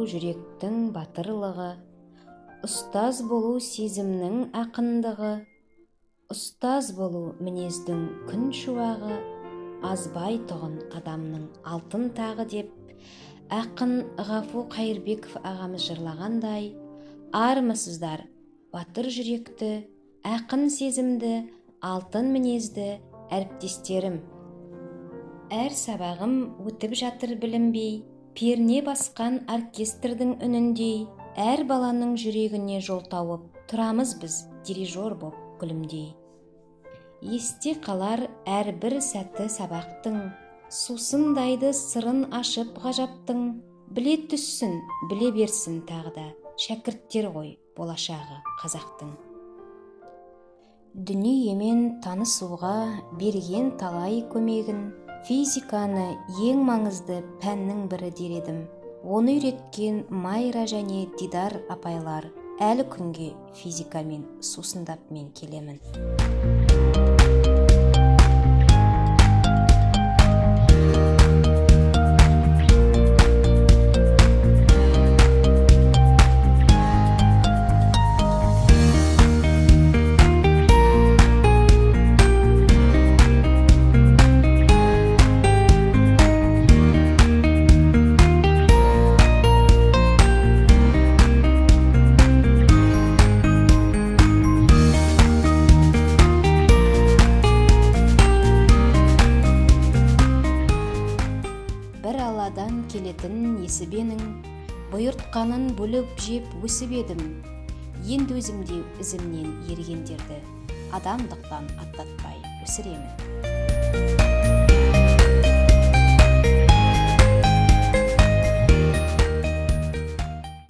болу жүректің батырлығы, ұстаз болу сезімнің ақындығы, ұстаз болу мінездің күн шуағы, азбай тұғын адамның алтын тағы деп, ақын Ғафу Қайырбеков ағамыз жырлағандай, армысыздар батыр жүректі, ақын сезімді, алтын мінезді әріптестерім. Әр сабағым өтіп жатыр білінбей, перне басқан оркестрдің үніндей, әр баланың жүрегіне жол тауып, тұрамыз біз дирижер боп күлімдей. Есте қалар әрбір сәтті сабақтың, сусындайды сырын ашып ғажаптың, біле түссін, біле берсін тағы да, шәкірттер ғой болашағы қазақтың. Дүниемен танысуға берген талай көмегін, физиканы ең маңызды пәннің бірі дер едім. Оны үйреткен Майра және Дидар апайлар, әлі күнге физикамен сусындап мен келемін. Алладан келетін несібенің, бұйыртқанын бөліп жеп өсіп едім. Енді өзімде ізімнен ергендерді адамдықтан аттатпай өсіремін.